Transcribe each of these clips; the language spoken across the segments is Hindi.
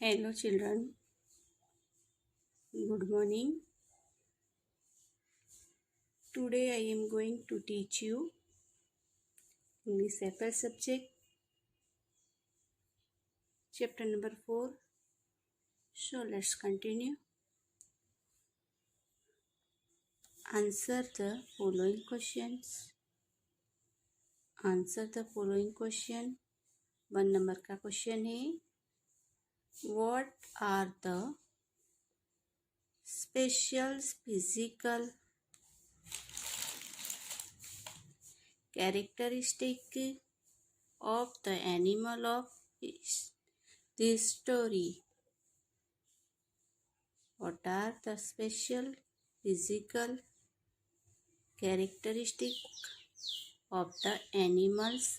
Hello children, good morning. Today I am going to teach you English FL subject, chapter number 4. So let's continue. Answer the following questions. Answer the following question. 1 number का क्वेश्चन है, What are the special physical characteristic of the animal of this story? What are the special physical characteristic of the animals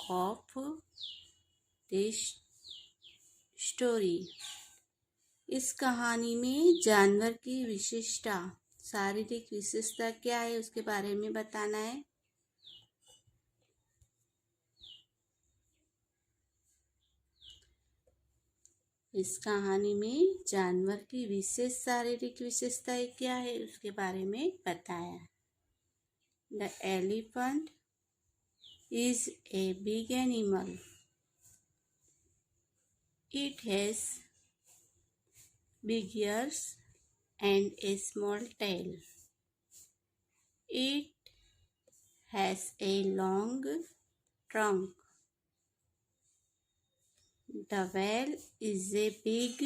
of this story? इस कहानी में जानवर की विशेषता, शारीरिक विशेषता क्या है उसके बारे में बताना है। इस कहानी में जानवर की विशेष शारीरिक विशेषताएं क्या है उसके बारे में बताया। The elephant is a big animal. It has big ears and a small tail. It has a long trunk. The whale is a big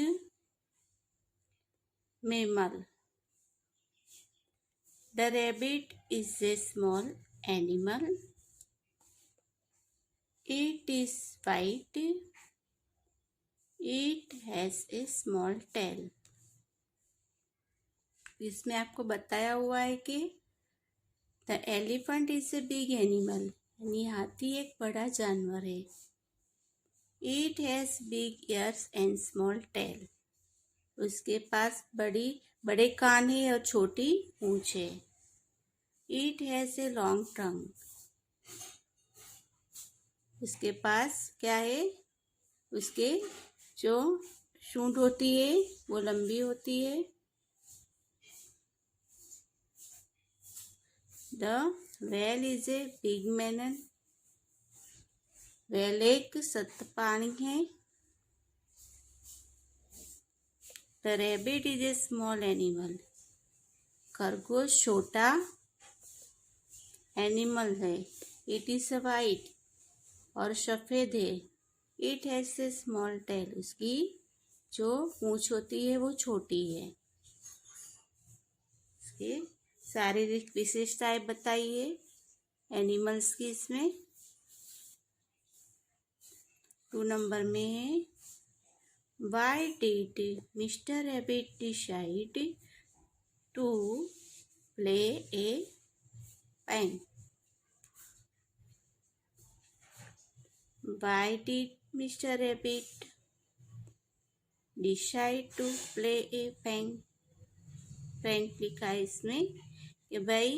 mammal. The rabbit is a small animal. It is white. It has a small tail. इसमें आपको बताया हुआ है कि the elephant is a big animal, यानी हाथी एक बड़ा जानवर है। It has big years and small tell, उसके पास बड़े कान है और छोटी पूंछ है। It has a long trunk, उसके पास क्या है, उसके जो सूंड होती है वो लंबी होती है। The whale is a big mammal. whale एक सस्तपाणी है। The rabbit is a small animal. खरगोश छोटा एनिमल है। It is white और सफेद है। It has a small tail. उसकी जो पूंछ होती है वो छोटी है। इसके शारीरिक विशेषताएं बताइए एनिमल्स की। इसमें 2 नंबर में है, Why did Mr. Rabbit decide to play a prank? Why did Mr. Rabbit decide to play a prank? Frank लिखा है इसमें कि भाई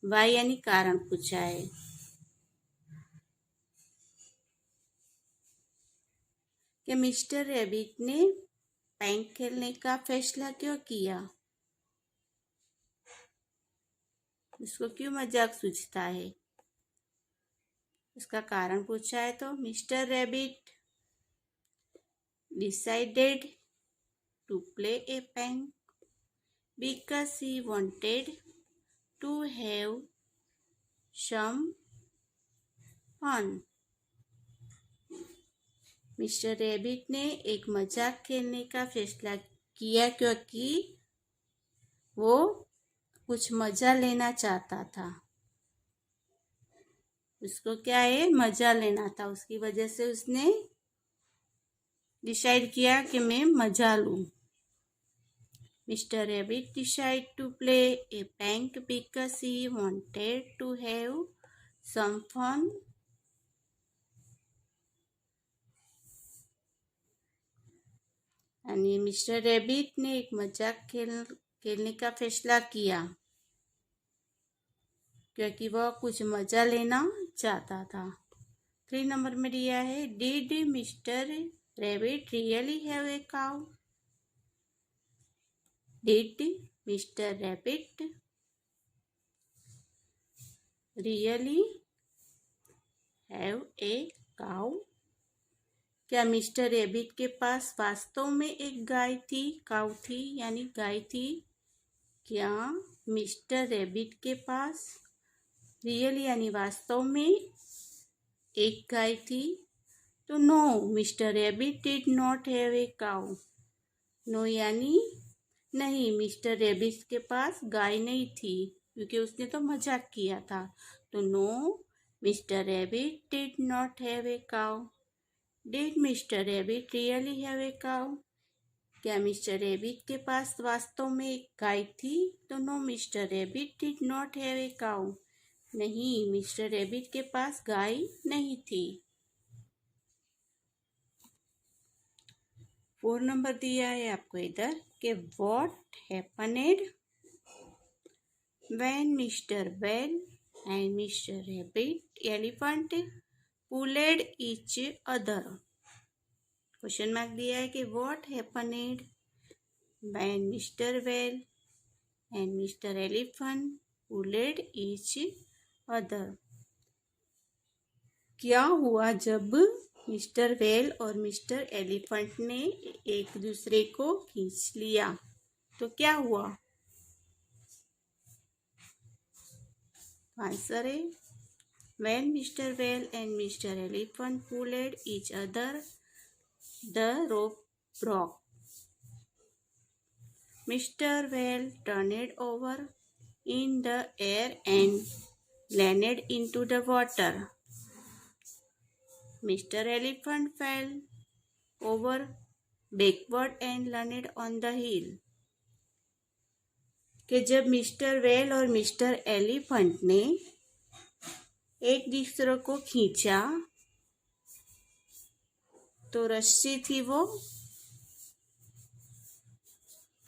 वाई यानी कारण पूछा है। कि मिस्टर रैबिट ने प्रैंक खेलने का फैसला क्यों किया, उसको क्यों मजाक सूझता है, उसका कारण पूछा है। तो mister rabbit decided to play a prank because he wanted to have some fun. Mister rabbit ने एक मजाक खेलने का फैसला किया क्योंकि वो कुछ मजा लेना चाहता था। उसको क्या है, मजा लेना था, उसकी वजह से उसने डिसाइड किया कि मैं मजा लूं। Mr. Rabbit decided to play a prank because he wanted to have some fun. यानी मिस्टर रैबिट ने एक मजाक खेलने का फैसला किया क्योंकि वह कुछ मजा लेना चाहता था। 3 नंबर में दिया है, Did Mr. rabbit really have a cow? Did Mr. Rabbit really have a cow? क्या मिस्टर रैबिट के पास वास्तव में एक गाय थी? काऊ थी यानी गाय थी। क्या मिस्टर रैबिट के पास रियली यानी वास्तव में एक गाय थी? तो no, mister rabbit did not have a cow. No यानी नहीं, मिस्टर रैबिट के पास गाय नहीं थी, क्योंकि उसने तो मजाक किया था। तो no, mister rabbit did not have a cow. Did mister Rabbit really have a cow? क्या मिस्टर रैबिट के पास वास्तव में एक गाय थी? तो no, mister rabbit did not have a cow. नहीं, मिस्टर रैबिट के पास गाय नहीं थी। 4 नंबर दिया है आपको इधर कि what happened when mister Whale and mister Rabbit Elephant pulled each other. Question mark दिया है कि what happened when mister Whale and mister Elephant pulled each other. क्या हुआ जब मिस्टर वेल और मिस्टर एलिफेंट ने एक दूसरे को खींच लिया? तो क्या हुआ? आंसर है when mister Whale and mister Elephant pulled each other the rope broke. Mister Whale turned over in the air and landed into the water. Mr. Elephant fell over backward and landed on the hill. कि जब मिस्टर वेल और मिस्टर एलिफेंट ने एक दूसरे को खींचा तो रस्सी थी वो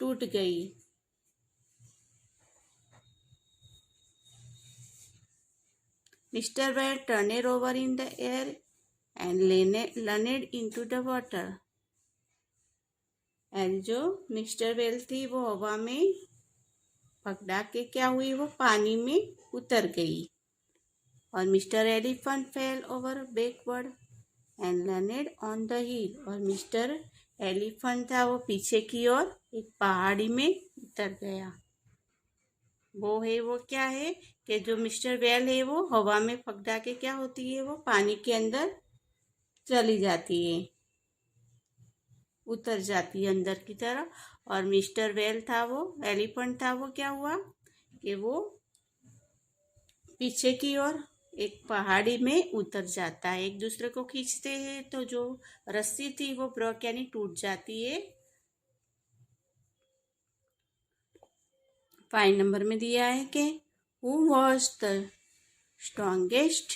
टूट गई। Mister Whale turned over in the air and landed into the water. And जो मिस्टर वेल थी वो हवा में पकड़ा के क्या हुई, वो पानी में उतर गई। और mister Elephant fell over backward and landed on the हिल। और मिस्टर एलिफेंट था वो पीछे की ओर एक पहाड़ी में उतर गया। वो क्या है कि जो मिस्टर वेल है वो हवा में पकड़ा के क्या होती है, वो पानी के अंदर चली जाती है, उतर जाती है अंदर की तरफ। और मिस्टर वेल था वो एलिफेंट था वो क्या हुआ कि वो पीछे की ओर एक पहाड़ी में उतर जाता है। एक दूसरे को खींचते हैं तो जो रस्सी थी वो ब्रोक यानी टूट जाती है। 5 नंबर में दिया है कि who was the strongest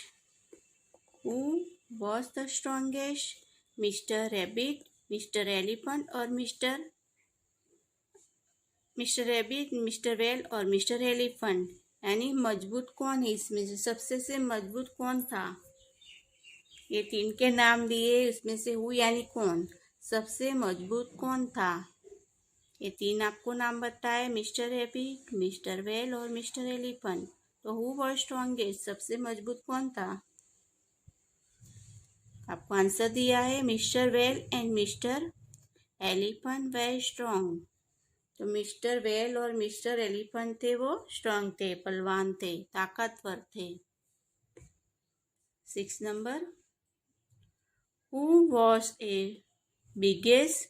mister rabbit, mister elephant और मिस्टर रैबिट, मिस्टर वेल और मिस्टर एलिफेंट। यानी मजबूत कौन है इसमें से, सबसे से मजबूत कौन था? ये 3 के नाम दिए, इसमें से हु यानी कौन, सबसे मजबूत कौन था? ये 3 आपको नाम बताए, मिस्टर रैबिट, मिस्टर वेल और मिस्टर एलिफेंट। तो हु वॉज स्ट्रॉन्गेस्ट, सबसे मजबूत कौन था? आपको आंसर दिया है mister Whale and mister elephant way strong. तो मिस्टर वेल और मिस्टर एलिफेंट थे वो स्ट्रॉन्ग थे, बलवान थे, ताकतवर थे। 6 number, who was a biggest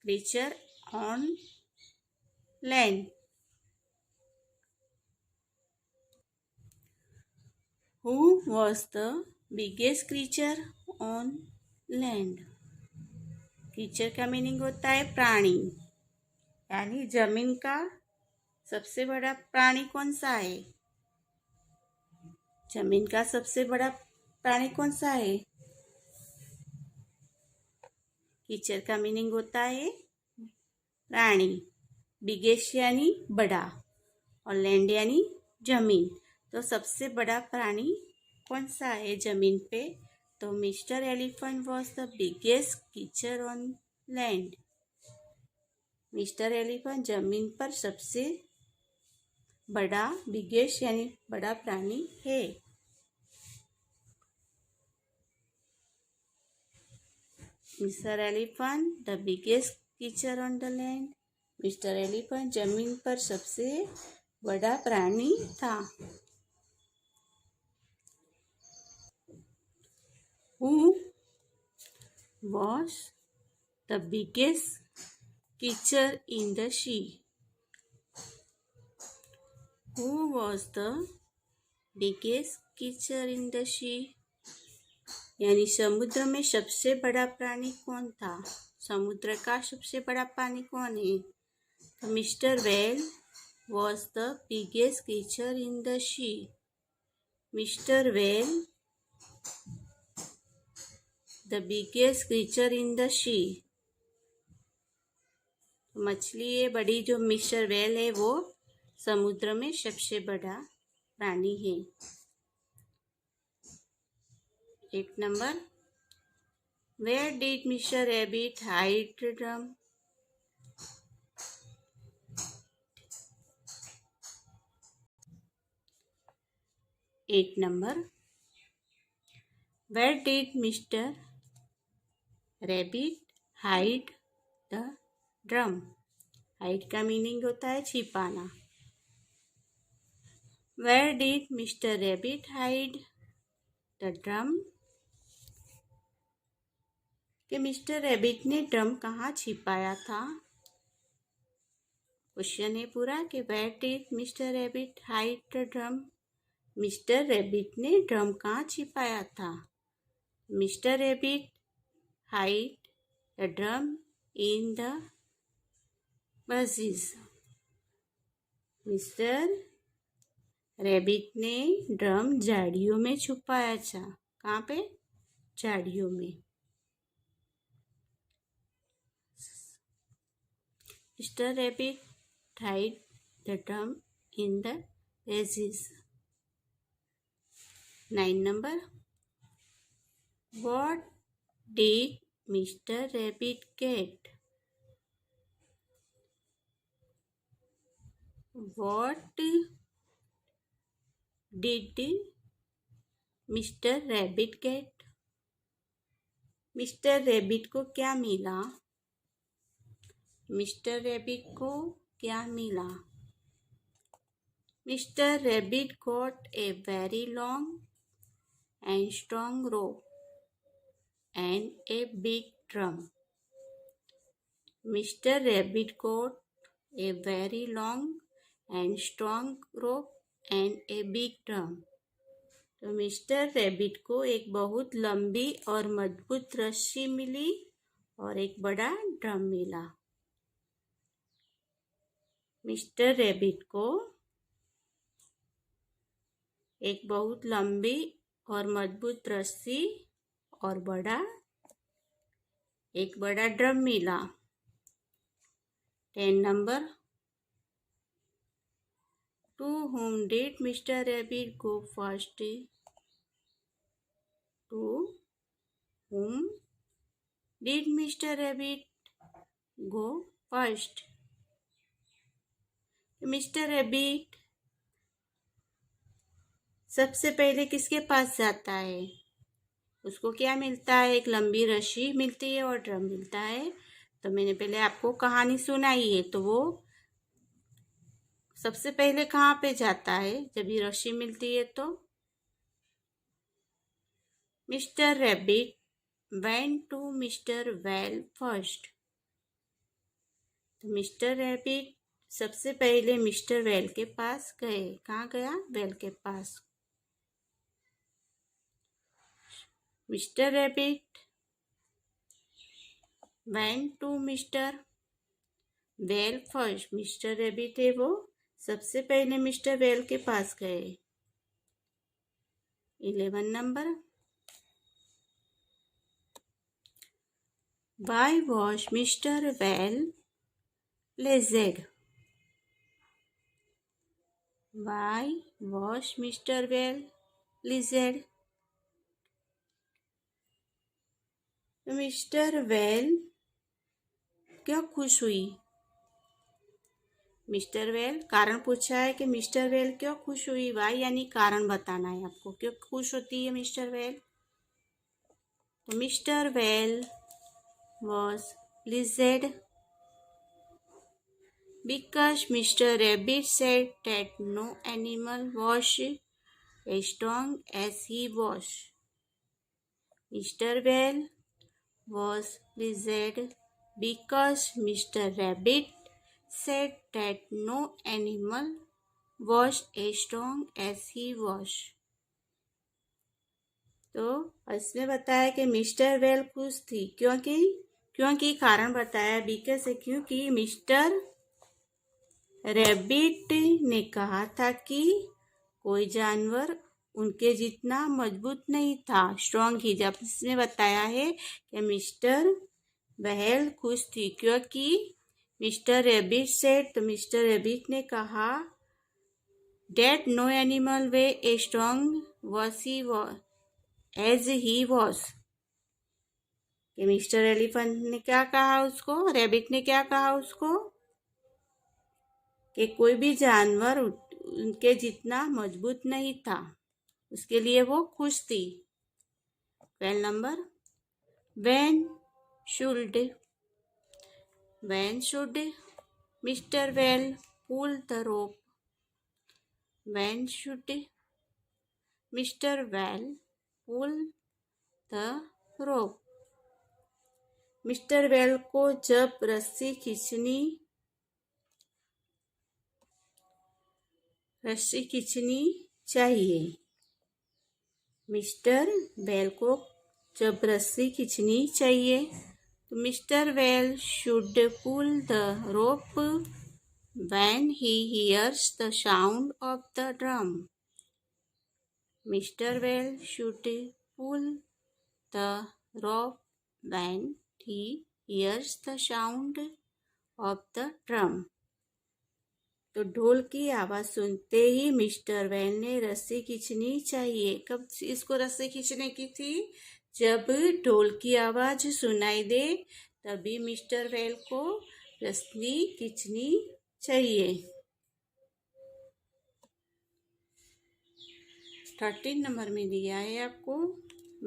creature on land? Who was the biggest creature on land? Creature का मीनिंग होता है प्राणी, यानी जमीन का सबसे बड़ा प्राणी कौन सा है? जमीन का सबसे बड़ा प्राणी कौन सा है? क्रीचर का मीनिंग होता है प्राणी, बिगेस्ट यानी बड़ा और लैंड यानी जमीन। तो सबसे बड़ा प्राणी कौन सा है जमीन पे? तो mister Elephant was the biggest creature on land. Mister elephant जमीन पर सबसे बड़ा, बिगेस्ट यानी बड़ा प्राणी है। Mister elephant the biggest creature on the land. Mister elephant जमीन पर सबसे बड़ा प्राणी था। Who was the biggest creature in the sea? Who was the biggest creature in the sea? यानी समुद्र में सबसे बड़ा प्राणी कौन था? समुद्र का सबसे बड़ा प्राणी कौन है? तो mister whale was the biggest creature in the sea. Mister whale the biggest creature in the sea. मछली है बड़ी, जो मिस्टर व्हेल है वो समुद्र में सबसे बड़ा प्राणी है। 8 number, Where did Mr. Rabbit hide the drum? Where did Mr. Rabbit hide the drum? Hide का मीनिंग होता है छिपाना। Where did Mr. Rabbit hide the drum? कि मिस्टर रैबिट ने ड्रम कहाँ छिपाया था? क्वेश्चन है पूरा कि Where did Mr. Rabbit hide the drum? Mister rabbit ने ड्रम कहाँ छिपाया था? Mister rabbit hide the drum in the bushes. Mister rabbit ने ड्रम झाड़ियों में छुपाया था। कहाँ पे? झाड़ियों में। Mister rabbit hide the drum in the bushes. 9 number, What did Mr. Rabbit get? What did Mr. Rabbit get? Mister rabbit को क्या मिला? मिस्टर रैबिट को क्या मिला? Mister rabbit got a very long and strong rope and a big drum. Mr. Rabbit got a very long and strong rope and a big drum. तो मिस्टर रैबिट को एक बहुत लंबी और मजबूत रस्सी मिली और एक बड़ा ड्रम मिला। मिस्टर रैबिट को एक बहुत लंबी और मजबूत रस्सी और एक बड़ा ड्रम मिला। 10 number, To whom did Mr. Rabbit go first? To whom did Mr. Rabbit go first? Mister rabbit सबसे पहले किसके पास जाता है? उसको क्या मिलता है? एक लंबी रस्सी मिलती है और ड्रम मिलता है। तो मैंने पहले आपको कहानी सुनाई है, तो वो सबसे पहले कहाँ पे जाता है जब ये रस्सी मिलती है? तो mister Rabbit went to mister Whale first. तो मिस्टर रैबिट सबसे पहले मिस्टर वेल के पास गए। कहाँ गया? वेल के पास। Mister Rabbit went to mister Whale first. Mister Rabbit है वो सबसे पहले मिस्टर वेल के पास गए। 11 number, Why was Mr. Well lazy? Why was Mr. Well lazy? तो मिस्टर वेल क्यों खुश हुई? मिस्टर वेल कारण पूछा है कि मिस्टर वेल क्यों खुश हुई। वाई यानी कारण बताना है आपको, क्यों खुश होती है मिस्टर वेल। तो mister well was pleased because Mr. Rabbit said that no animal was as strong as he was. Mr. Bell was pleased because Mr. Rabbit said that no animal was as strong as he was. तो इसने बताया कि मिस्टर वेल खुश थी क्योंकि कारण बताया बिकॉज से, क्योंकि मिस्टर रैबिट ने कहा था कि कोई जानवर उनके जितना मजबूत नहीं था, स्ट्रॉन्ग ही। जब इसने बताया है कि मिस्टर बहल खुश थी क्योंकि मिस्टर रैबिट सेड, तो मिस्टर रैबिट ने कहा that no animal way a strong was he as he was. कि मिस्टर एलिफेंट ने क्या कहा उसको, रैबिट ने क्या कहा उसको कि कोई भी जानवर उनके जितना मजबूत नहीं था, उसके लिए वो खुश थी। Question number when should Mr. Whale pull the rope? When should Mr. Whale pull the rope? Mister well को जब रस्सी खींचनी चाहिए। मिस्टर वेल को जब रस्सी खींचनी चाहिए तो mister whale should pull the rope when he hears the sound of the drum. Mister whale should pull the rope when he hears the sound of the drum. तो ढोल की आवाज सुनते ही मिस्टर वेल ने रस्सी खींचनी चाहिए। कब इसको रस्सी खींचने की थी? जब ढोल की आवाज सुनाई दे तभी मिस्टर वेल को रस्सी खींचनी चाहिए। 13 नंबर में दिया है आपको,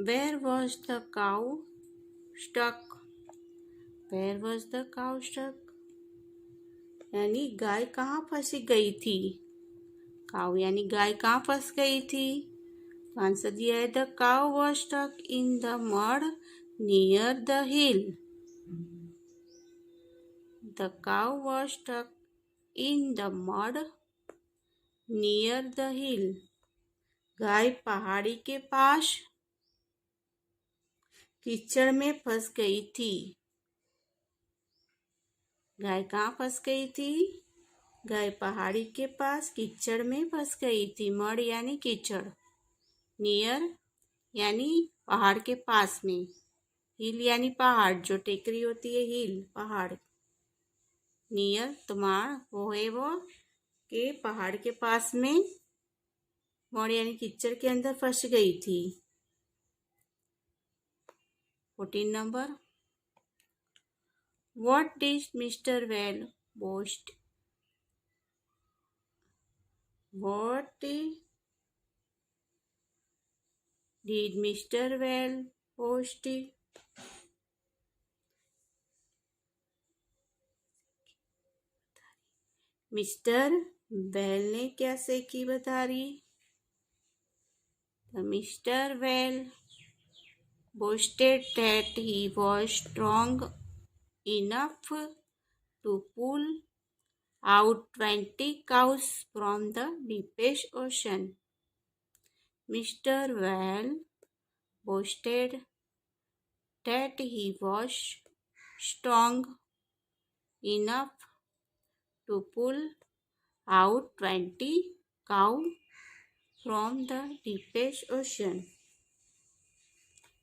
where was the cow stuck? Where was the cow stuck यानी गाय कहाँ फंस गई थी। काउ यानी गाय कहाँ फंस गई थी। तो आंसर दिया है the cow was stuck in the mud near the hill. The cow was stuck in the mud near the hill. गाय पहाड़ी के पास कीचड़ में फंस गई थी। गाय कहाँ फंस गई थी? गाय पहाड़ी के पास कीचड़ में फंस गई थी। मड यानी कीचड़, नियर यानी पहाड़ के पास में, हिल यानी पहाड़, जो टेकरी होती है हिल पहाड़, नियर तुम्हार वो है वो के पहाड़ के पास में, मड यानी कीचड़ के अंदर फंस गई थी। 14 number, What did Mr. Whale boast? What did Mr. Whale boast? Mister well ने क्या सीखी बता रही। Mister well boasted that he was strong enough to pull out 20 cows from the deepest ocean. Mr. Whale boasted that he was strong enough to pull out 20 cows from the deepest ocean.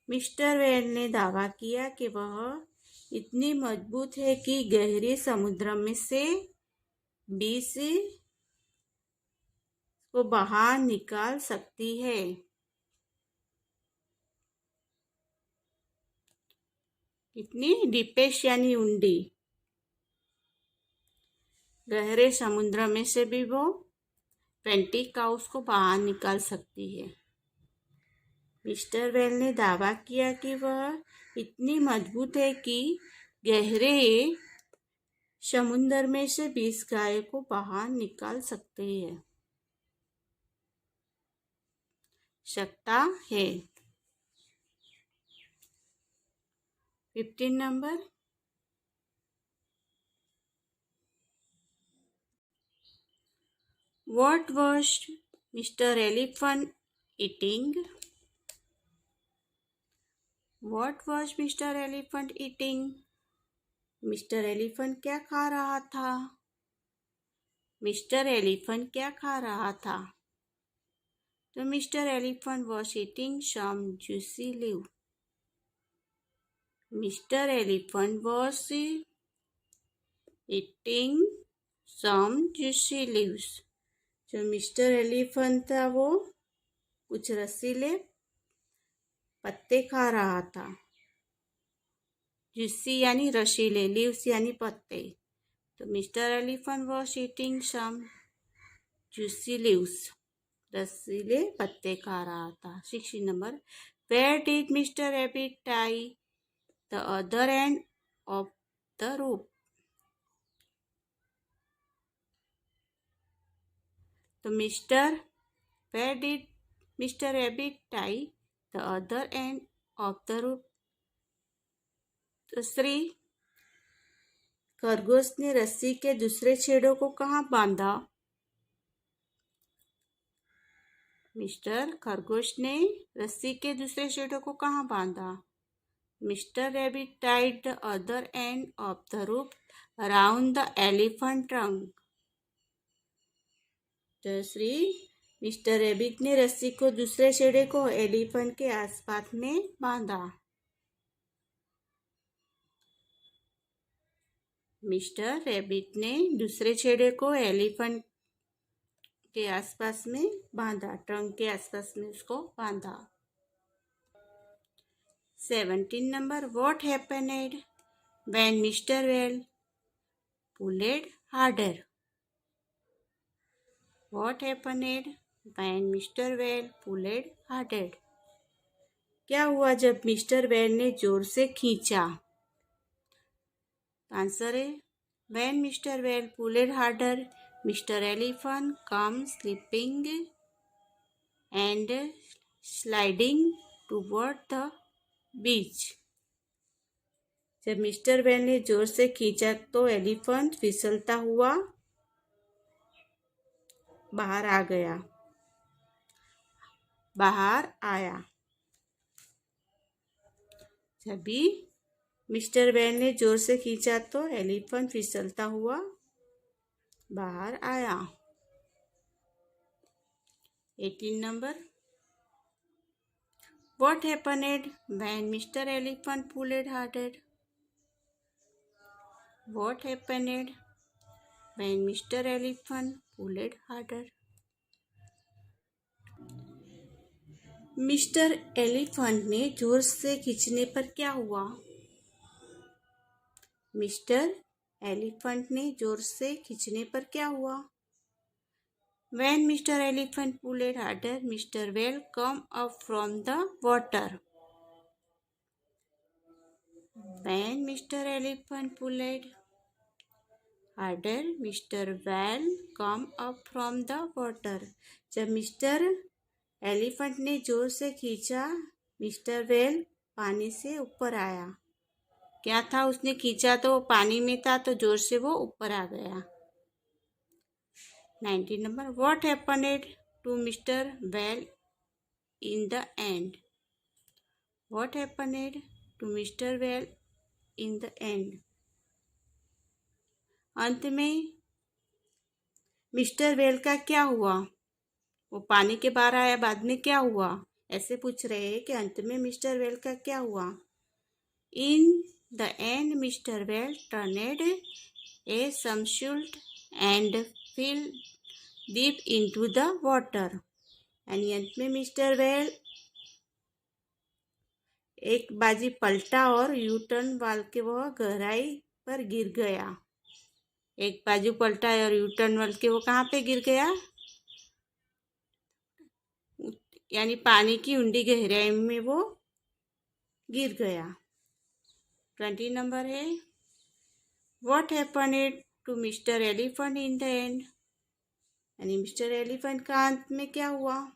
Mister well ने दावा किया कि वह इतनी मजबूत है कि गहरे समुद्र में से 20 को बाहर निकाल सकती है। कितनी? डीपेस्ट यानी ऊंडी। गहरे समुद्र में से भी वो 20 काउस को बाहर निकाल सकती है। मिस्टर वेल ने दावा किया कि वह इतनी मजबूत है कि गहरे समुद्र में से 20 गाय को बाहर निकाल सकते हैं। सकता है। 15 number, What was Mr. Elephant eating? What was Mr. Elephant eating? Mister elephant क्या खा रहा था? मिस्टर एलिफेंट क्या खा रहा था? तो mister elephant was eating some juicy leaf. Mister elephant was eating some juicy leaves. जो मिस्टर एलिफेंट था वो कुछ रसीले पत्ते खा रहा था। जुसी यानी रसीले, लीव्स यानी पत्ते। तो mister Elephant was eating some juicy leaves, रसीले पत्ते खा रहा था। 16 number, where did mister Rabbit tie the other end of the rope? तो where did mister Rabbit tie the other end of the rope? तो श्री खरगोश ने रस्सी के दूसरे छेड़ों को कहाँ बांधा? मिस्टर खरगोश ने रस्सी के दूसरे छेड़ों को कहाँ बांधा? Mister rabbit tied the other end of the rope around the elephant trunk. तो श्री मिस्टर रैबिट ने रस्सी को दूसरे छेड़े को एलिफेंट के आसपास में बांधा। मिस्टर रैबिट ने दूसरे छेड़े को एलिफेंट के आसपास में बांधा, ट्रंक के आसपास में उसको बांधा। 17 number, what happened when mister whale pulled harder? What happened when mister whale pulled harder? क्या हुआ जब मिस्टर वेल ने जोर से खींचा? आंसर है, when mister whale pulled harder mister elephant come slipping and sliding toward the beach. जब मिस्टर वेल ने जोर से खींचा तो एलिफेंट फिसलता हुआ बाहर आया। जब भी मिस्टर वेल ने जोर से खींचा तो एलिफेंट फिसलता हुआ बाहर आया। 18 number, what happened when mister elephant pulled harder? What happened when mister elephant pulled harder? Mister elephant ने जोर से खींचने पर क्या हुआ? मिस्टर एलिफेंट ने जोर से खींचने पर क्या हुआ? When Mr. Elephant pulled harder, Mr. Whale came up from the water. When Mr. Elephant pulled harder, Mr. Whale came up from the water. जब मिस्टर एलिफेंट ने जोर से खींचा, मिस्टर वेल पानी से ऊपर आया। क्या था? उसने खींचा तो पानी में था, तो जोर से वो ऊपर आ गया। 19 number, what happened to mister whale in the end? What happened to mister whale in the end? अंत में मिस्टर वेल का क्या हुआ? वो पानी के बाहर आया, बाद में क्या हुआ? ऐसे पूछ रहे हैं कि अंत में मिस्टर वेल का क्या हुआ? In the end mister Whale turned a somersault and fell deep into the water। यानी अंत में मिस्टर वेल एक बाजी पलटा और यू टर्न वाल के वह गहराई पर गिर गया। एक बाजू पलटा और यू टर्न वाल के वो कहाँ पे गिर गया? यानी पानी की ऊंडी गहराई में वो गिर गया। 20 नंबर है, what happened to mister elephant in the end? यानी मिस्टर एलिफेंट का अंत में क्या हुआ?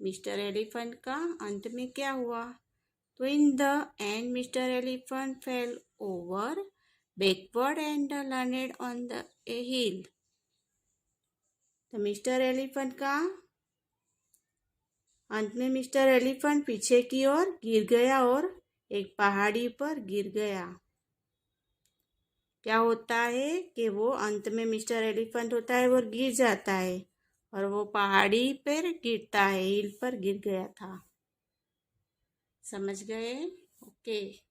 मिस्टर एलिफेंट का अंत में क्या हुआ? तो in the end mister Elephant fell over backward and landed on the a hill. तो मिस्टर एलिफेंट का अंत में मिस्टर एलिफेंट पीछे की ओर गिर गया और एक पहाड़ी पर गिर गया। क्या होता है कि वो अंत में मिस्टर एलिफेंट होता है वो गिर जाता है और वो पहाड़ी पर गिरता है, हिल पर गिर गया था। समझ गए? ओके।